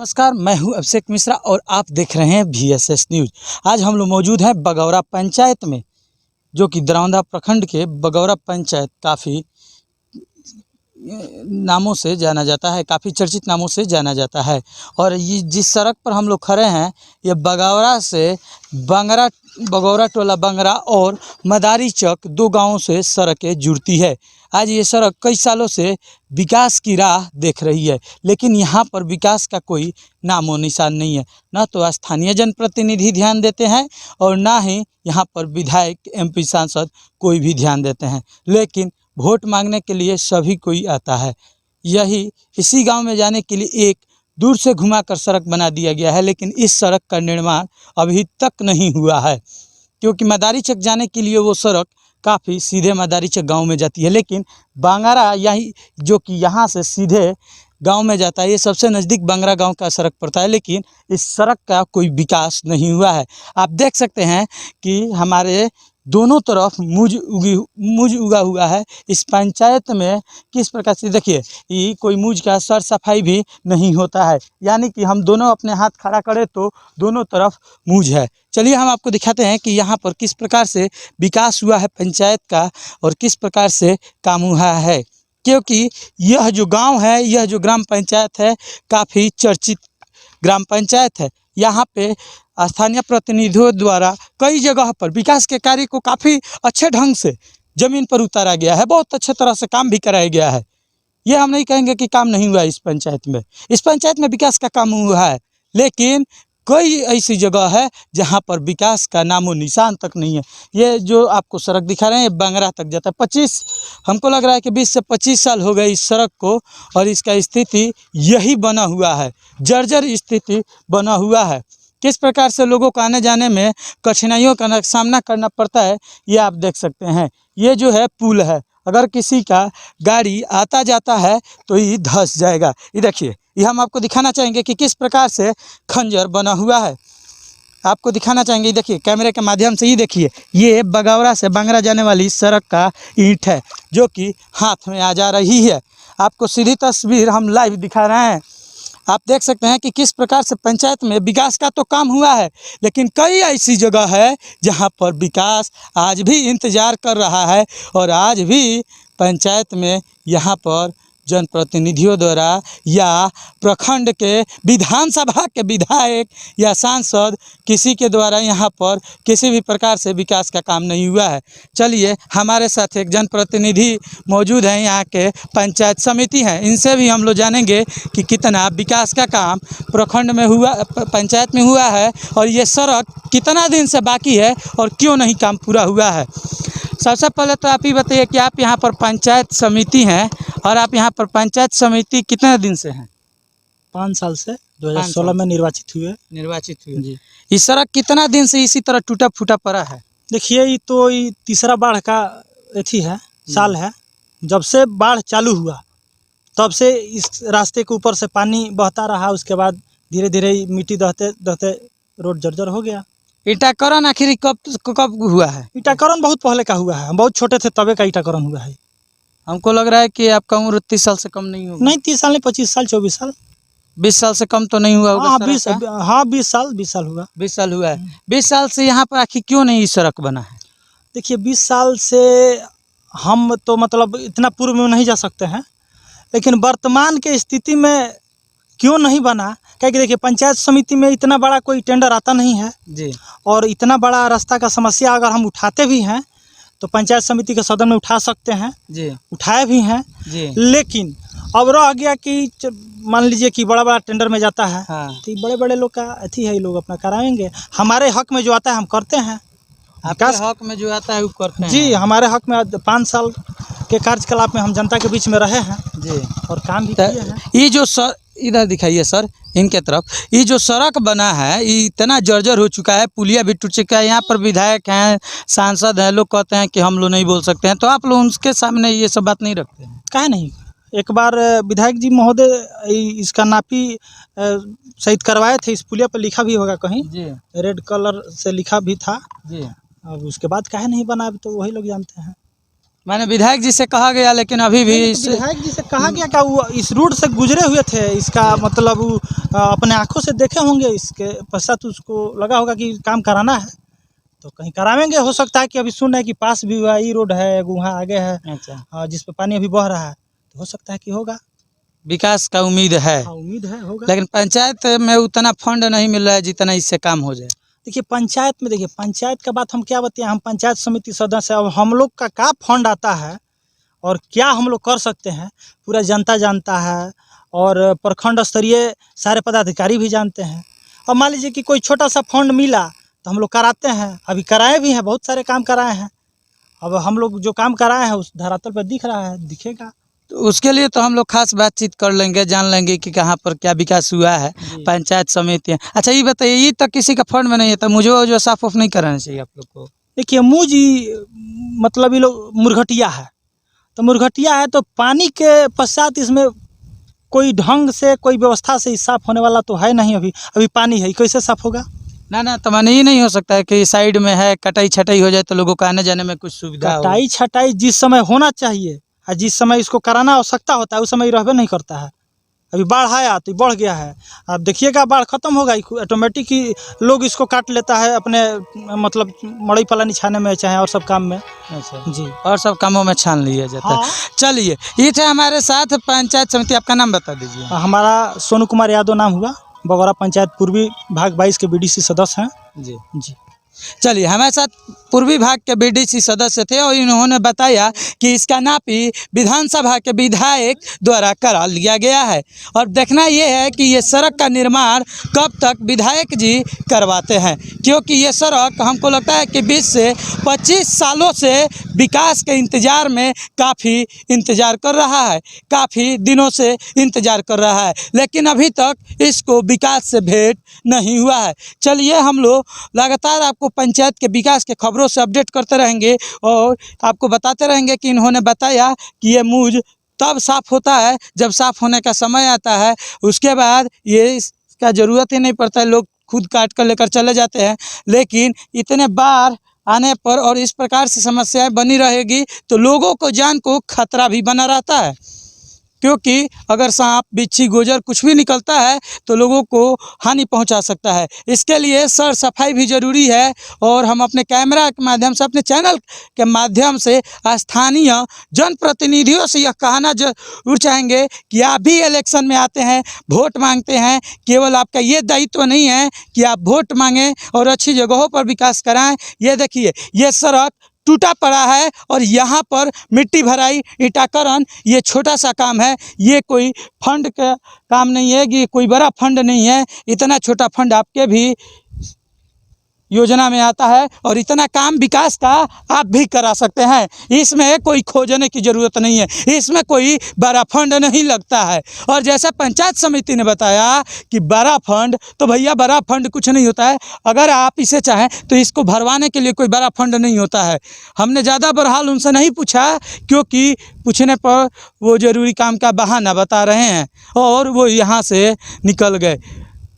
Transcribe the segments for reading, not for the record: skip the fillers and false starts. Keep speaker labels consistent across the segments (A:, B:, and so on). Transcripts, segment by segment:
A: नमस्कार, मैं हूं अभिषेक मिश्रा और आप देख रहे हैं VSS न्यूज़। आज हम लोग मौजूद हैं बगौरा पंचायत में, जो कि दरौंदा प्रखंड के बगौरा पंचायत काफ़ी नामों से जाना जाता है, काफ़ी चर्चित नामों से जाना जाता है। और ये जिस सड़क पर हम लोग खड़े हैं, ये बगौरा से बगौरा टोला बंगरा और मदारी चक दो गांवों से सड़कें जुड़ती है। आज ये सड़क कई सालों से विकास की राह देख रही है, लेकिन यहाँ पर विकास का कोई नामो निशान नहीं है। न तो स्थानीय जनप्रतिनिधि ध्यान देते हैं और ना ही यहाँ पर विधायक MP सांसद कोई भी ध्यान देते हैं। लेकिन वोट मांगने के लिए सभी कोई आता है। इसी गांव में जाने के लिए एक दूर से घुमाकर सड़क बना दिया गया है, लेकिन इस सड़क का निर्माण अभी तक नहीं हुआ है, क्योंकि मदारी चक जाने के लिए वो सड़क काफ़ी सीधे मदारी चक गांव में जाती है, लेकिन बांगरा यही जो कि यहाँ से सीधे गांव में जाता है, ये सबसे नज़दीक बांगरा गांव का सड़क पड़ता है, लेकिन इस सड़क का कोई विकास नहीं हुआ है। आप देख सकते हैं कि हमारे दोनों तरफ मूज उगा हुआ है। इस पंचायत में किस प्रकार से देखिए, ये कोई मूज का सर सफाई भी नहीं होता है, यानी कि हम दोनों अपने हाथ खड़ा करें तो दोनों तरफ मूज है। चलिए हम आपको दिखाते हैं कि यहाँ पर किस प्रकार से विकास हुआ है पंचायत का और किस प्रकार से काम हुआ है, क्योंकि यह जो गाँव है, यह जो ग्राम पंचायत है, काफ़ी चर्चित ग्राम पंचायत है। यहाँ पे स्थानीय प्रतिनिधियों द्वारा कई जगह पर विकास के कार्य को काफ़ी अच्छे ढंग से ज़मीन पर उतारा गया है, बहुत अच्छे तरह से काम भी कराया गया है। ये हम नहीं कहेंगे कि काम नहीं हुआ इस पंचायत में। इस पंचायत में विकास का काम हुआ है, लेकिन कई ऐसी जगह है जहाँ पर विकास का नामो निशान तक नहीं है। ये जो आपको सड़क दिखा रहे हैं, ये बांगरा तक जाता है। हमको लग रहा है कि 20 से 25 साल हो गए इस सड़क को, और इसका स्थिति यही बना हुआ है, जर्जर स्थिति बना हुआ है। किस प्रकार से लोगों को आने जाने में कठिनाइयों का सामना करना पड़ता है, ये आप देख सकते हैं। ये जो है पुल है, अगर किसी का गाड़ी आता जाता है तो ये धंस जाएगा। ये देखिए, ये हम आपको दिखाना चाहेंगे कि किस प्रकार से खंजर बना हुआ है। आपको दिखाना चाहेंगे, देखिए कैमरे के माध्यम से। ये देखिए, ये बगौरा से बांगरा जाने वाली सड़क का ईंट है, जो कि हाथ में आ जा रही है। आपको सीधी तस्वीर हम लाइव दिखा रहे हैं। आप देख सकते हैं कि किस प्रकार से पंचायत में विकास का तो काम हुआ है, लेकिन कई ऐसी जगह है जहां पर विकास आज भी इंतज़ार कर रहा है। और आज भी पंचायत में यहाँ पर जनप्रतिनिधियों द्वारा या प्रखंड के विधानसभा के विधायक या सांसद किसी के द्वारा यहाँ पर किसी भी प्रकार से विकास का काम नहीं हुआ है। चलिए, हमारे साथ एक जनप्रतिनिधि मौजूद हैं, यहाँ के पंचायत समिति हैं, इनसे भी हम लोग जानेंगे कि कितना विकास का काम प्रखंड में हुआ, पंचायत में हुआ है, और ये सड़क कितना दिन से बाकी है और क्यों नहीं काम पूरा हुआ है। सबसे पहले तो आप ही बताइए कि आप यहाँ पर पंचायत समिति हैं, और आप यहाँ पर पंचायत समिति कितने दिन से हैं?
B: 5 साल से 2016 में निर्वाचित हुए
A: जी। इस सड़क कितना दिन से इसी तरह टूटा फूटा पड़ा है?
B: देखिए, ये तीसरा बाढ़ का साल है। जब से बाढ़ चालू हुआ तब से इस रास्ते के ऊपर से पानी बहता रहा, उसके बाद धीरे धीरे मिट्टी दहते दहते रोड जर्जर हो गया।
A: ईटाकरण आखिर कब हुआ है?
B: ईटाकरण बहुत पहले का हुआ है, हम बहुत छोटे थे तबे का ईटाकरण हुआ है।
A: हमको लग रहा है कि आपका उम्र 30 साल से कम नहीं होगा।
B: नहीं, 30 साल नहीं, 25 साल 24 साल
A: 20 साल से कम तो नहीं हुआ होगा?
B: 20 साल हुआ।
A: 20 साल हुआ है। 20 साल से यहाँ पर आखिर क्यों नहीं सड़क बना है?
B: देखिए, 20 साल से हम तो मतलब इतना पूर्व में नहीं जा सकते हैं, लेकिन वर्तमान के स्थिति में क्यों नहीं बना, क्योंकि देखिए पंचायत समिति में इतना बड़ा कोई टेंडर आता नहीं है
A: जी,
B: और इतना बड़ा रास्ता का समस्या अगर हम उठाते भी हैं तो पंचायत समिति के सदन में उठा सकते हैं
A: जी,
B: उठाए भी हैं
A: जी।
B: लेकिन अब रह गया कि मान लीजिए कि बड़ा बड़ा टेंडर में जाता है।
A: हाँ।
B: तो बड़े बड़े लोग का अथी है, ये लोग अपना कराएंगे। हमारे हक में जो आता है हम करते हैं।
A: आपके हक में जो आता है वो करते हैं?
B: जी, हमारे हक में 5 साल के कार्यकलाप में हम जनता के बीच में रहे हैं
A: जी,
B: और काम भी किए हैं।
A: ये जो सर, इधर दिखाइए सर, इनके तरफ, ये जो सड़क बना है ये इतना जर्जर हो चुका है, पुलिया भी टूट चुका है। यहाँ पर विधायक हैं, सांसद हैं, लोग कहते हैं कि हम लोग नहीं बोल सकते हैं, तो आप लोग उनके सामने ये सब बात नहीं रखते हैं?
B: काहे नहीं, एक बार विधायक जी महोदय इसका नापी सहित करवाए थे। इस पुलिया पर लिखा भी होगा कहीं
A: जी,
B: रेड कलर से लिखा भी था
A: जी।
B: अब उसके बाद काहे नहीं बना, तो वही लोग जानते हैं।
A: माने विधायक जी से कहा गया, लेकिन अभी भी
B: नहीं, तो विधायक जी से कहा गया क्या वो इस रूट से गुजरे हुए थे, इसका मतलब वो अपने आंखों से देखे होंगे, इसके पश्चात उसको लगा होगा कि काम कराना है तो कहीं करावेंगे। हो सकता है कि अभी सुन रहे हैं कि पास भी हुआ, ई रोड है वहाँ आगे है,
A: अच्छा,
B: जिस पे पानी अभी बह रहा है, तो हो सकता है कि होगा।
A: विकास का उम्मीद है,
B: हाँ, उम्मीद है होगा।
A: लेकिन पंचायत में उतना फंड नहीं मिल रहा है जितना इससे काम हो जाए।
B: देखिए पंचायत में, देखिए पंचायत का बात हम क्या बताएं, हम पंचायत समिति सदस्य, अब हम लोग का क्या फंड आता है और क्या हम लोग कर सकते हैं पूरा जनता जानता है, और प्रखंड स्तरीय सारे पदाधिकारी भी जानते हैं। अब मान लीजिए कि कोई छोटा सा फंड मिला तो हम लोग कराते हैं, अभी कराए भी हैं, बहुत सारे काम कराए हैं। अब हम लोग जो काम कराए हैं उस धरातल पर दिख रहा है, दिखेगा।
A: तो उसके लिए तो हम लोग खास बातचीत कर लेंगे, जान लेंगे कि कहाँ पर क्या विकास हुआ है।
B: जी।
A: पंचायत समिति, अच्छा ये बताइए, ये तक किसी का फंड में नहीं है तो मुझे वो जो साफ ऑफ नहीं कराना चाहिए आप लोग को?
B: देखिए मुँह जी, मतलब ये लोग मुरघटिया है, तो मुरघटिया है तो पानी के पश्चात इसमें कोई ढंग से, कोई व्यवस्था से साफ होने वाला तो है नहीं। अभी अभी पानी है, कैसे साफ होगा?
A: ना तो माने ये नहीं हो सकता है कि साइड में है, कटाई छटाई हो जाए तो लोगों को आने जाने में कुछ सुविधा हो।
B: कटाई छटाई जिस समय होना चाहिए और जिस समय इसको कराना आवश्यकता होता है उस समय रहबे नहीं करता है। अभी बाढ़ आया तो बढ़ गया है, अब देखिएगा बाढ़ खत्म होगा ऑटोमेटिक ही लोग इसको काट लेता है अपने, मतलब मड़ई पलानी छाने में चाहे और सब काम में।
A: अच्छा
B: जी
A: और सब कामों में छान लिया जाता है।
B: हाँ।
A: चलिए, ये थे हमारे साथ पंचायत समिति, आपका नाम बता दीजिए।
B: हमारा सोनू कुमार यादव नाम हुआ, बगौरा पंचायत पूर्वी भाग 22 के बीडीसी सदस्य हैं।
A: जी
B: जी
A: चलिए, हमारे साथ पूर्वी भाग के बीडीसी सदस्य थे और इन्होंने बताया कि इसका नापी विधानसभा के विधायक द्वारा करा लिया गया है, और देखना ये है कि ये सड़क का निर्माण कब तक विधायक जी करवाते हैं, क्योंकि ये सड़क हमको लगता है कि 20 से 25 सालों से विकास के इंतज़ार में काफ़ी इंतज़ार कर रहा है, काफ़ी दिनों से इंतज़ार कर रहा है, लेकिन अभी तक इसको विकास से भेंट नहीं हुआ है। चलिए, हम लोग लगातार आपको पंचायत के विकास के खबरों से अपडेट करते रहेंगे और आपको बताते रहेंगे कि इन्होंने बताया कि ये मूज तब साफ़ होता है जब साफ़ होने का समय आता है, उसके बाद ये इसका ज़रूरत ही नहीं पड़ता है, लोग खुद काट कर लेकर चले जाते हैं। लेकिन इतने बार आने पर और इस प्रकार से समस्याएं बनी रहेगी तो लोगों को जान को खतरा भी बना रहता है, क्योंकि अगर सांप बिच्छी गोजर कुछ भी निकलता है तो लोगों को हानि पहुंचा सकता है। इसके लिए सर सफाई भी ज़रूरी है, और हम अपने कैमरा के माध्यम से, अपने चैनल के माध्यम से स्थानीय जनप्रतिनिधियों से यह कहना जरूर चाहेंगे कि आप भी इलेक्शन में आते हैं, वोट मांगते हैं, केवल आपका ये दायित्व नहीं है कि आप वोट मांगें और अच्छी जगहों पर विकास कराएं। ये देखिए, ये सड़क टूटा पड़ा है और यहाँ पर मिट्टी भराई, ईटाकरण, ये छोटा सा काम है, ये कोई फंड का काम नहीं है, ये कोई बड़ा फंड नहीं है। इतना छोटा फंड आपके भी योजना में आता है और इतना काम विकास का आप भी करा सकते हैं। इसमें कोई खोजने की ज़रूरत नहीं है, इसमें कोई बड़ा फंड नहीं लगता है। और जैसा पंचायत समिति ने बताया कि बड़ा फंड, तो भैया बड़ा फंड कुछ नहीं होता है। अगर आप इसे चाहें तो इसको भरवाने के लिए कोई बड़ा फंड नहीं होता है। हमने ज़्यादा बहरहाल उनसे नहीं पूछा, क्योंकि पूछने पर वो ज़रूरी काम का बहाना बता रहे हैं और वो यहाँ से निकल गए,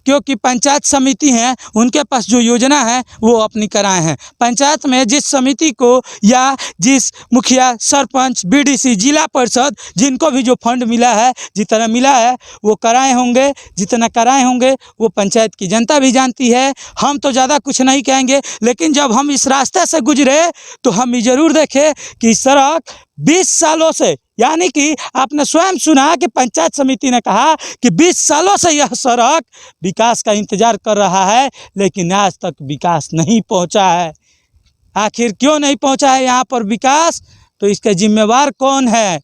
A: क्योंकि पंचायत समिति हैं, उनके पास जो योजना है वो अपनी कराए हैं। पंचायत में जिस समिति को या जिस मुखिया, सरपंच, बीडीसी, जिला परिषद, जिनको भी जो फंड मिला है, जितना मिला है वो कराए होंगे, जितना कराए होंगे वो पंचायत की जनता भी जानती है। हम तो ज़्यादा कुछ नहीं कहेंगे, लेकिन जब हम इस रास्ते से गुजरे तो हम ये ज़रूर देखें कि सड़क 20 सालों से, यानी कि आपने स्वयं सुना कि पंचायत समिति ने कहा कि 20 सालों से यह सड़क विकास का इंतज़ार कर रहा है, लेकिन आज तक विकास नहीं पहुंचा है। आखिर क्यों नहीं पहुंचा है यहाँ पर विकास? तो इसके जिम्मेवार कौन है?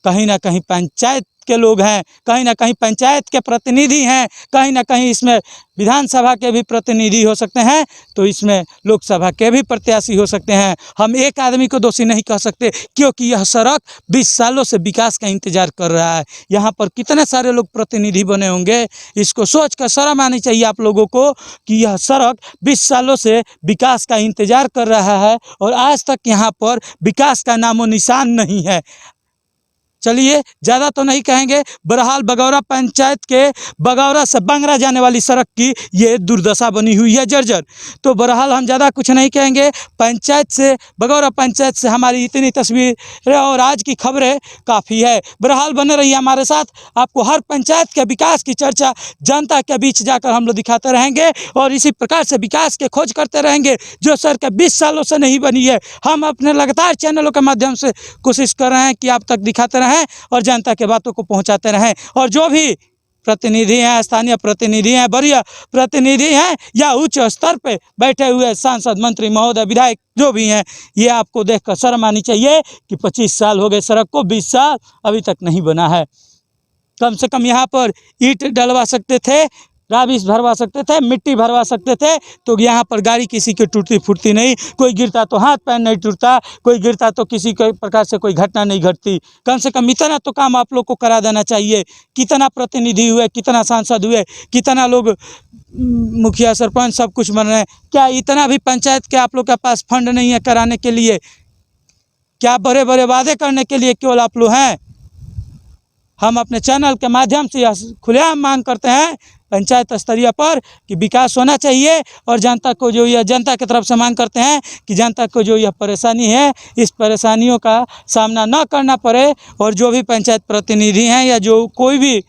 A: कहीं ना कहीं पंचायत के लोग हैं, कहीं ना कहीं पंचायत के प्रतिनिधि हैं, कहीं ना कहीं इसमें विधानसभा के भी प्रतिनिधि हो सकते हैं, तो इसमें लोकसभा के भी प्रत्याशी हो सकते हैं। हम एक आदमी को दोषी नहीं कह सकते, क्योंकि यह सड़क 20 सालों से विकास का इंतजार कर रहा है। यहाँ पर कितने सारे लोग प्रतिनिधि बने होंगे, इसको सोच कर शर्म आनी चाहिए आप लोगों को कि यह सड़क 20 सालों से विकास का इंतजार कर रहा है और आज तक यहाँ पर विकास का नामो निशान नहीं है। चलिए ज़्यादा तो नहीं कहेंगे। बहरहाल बगौरा पंचायत के बगौरा से बंगरा जाने वाली सड़क की ये दुर्दशा बनी हुई है जर्जर। तो बहरहाल हम ज़्यादा कुछ नहीं कहेंगे। पंचायत से, बगौरा पंचायत से हमारी इतनी तस्वीरें और आज की खबरें काफ़ी है। बहरहाल बने रहिए हमारे साथ, आपको हर पंचायत के विकास की चर्चा जनता के बीच जाकर हम लोग दिखाते रहेंगे और इसी प्रकार से विकास के खोज करते रहेंगे जो सड़क 20 सालों से नहीं बनी है। हम अपने लगातार चैनलों के माध्यम से कोशिश कर रहे हैं कि आप तक दिखाते रहें और जनता के बातों को पहुंचाते रहें। और जो भी प्रतिनिधि हैं, स्थानीय प्रतिनिधि हैं, वरीय प्रतिनिधि हैं या उच्च स्तर पे बैठे हुए सांसद, मंत्री महोदय, विधायक जो भी हैं, ये आपको देखकर शर्म आनी चाहिए कि 25 साल हो गए सड़क को, 20 साल अभी तक नहीं बना है। कम से कम यहाँ पर ईंट डलवा सकते थे, राबिस भरवा सकते थे, मिट्टी भरवा सकते थे, तो यहाँ पर गाड़ी किसी की टूटती फूटती नहीं, कोई गिरता तो हाथ पैर नहीं टूटता, कोई गिरता तो किसी के प्रकार से कोई घटना नहीं घटती। कम से कम इतना तो काम आप लोग को करा देना चाहिए। कितना प्रतिनिधि हुए, कितना सांसद हुए, कितना लोग मुखिया सरपंच सब कुछ बन रहे हैं, क्या इतना भी पंचायत के आप लोग के पास फंड नहीं है कराने के लिए? क्या बड़े बड़े वादे करने के लिए केवल आप लोग हैं? हम अपने चैनल के माध्यम से यह खुलेआम मांग करते हैं पंचायत स्तरीय पर कि विकास होना चाहिए और जनता को जो यह, जनता की तरफ से मांग करते हैं कि जनता को जो यह परेशानी है, इस परेशानियों का सामना न करना पड़े। और जो भी पंचायत प्रतिनिधि हैं या जो कोई भी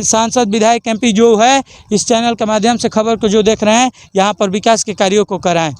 A: सांसद, विधायक, MP जो है, इस चैनल के माध्यम से खबर को जो देख रहे हैं, यहाँ पर विकास के कार्यों को कराएं।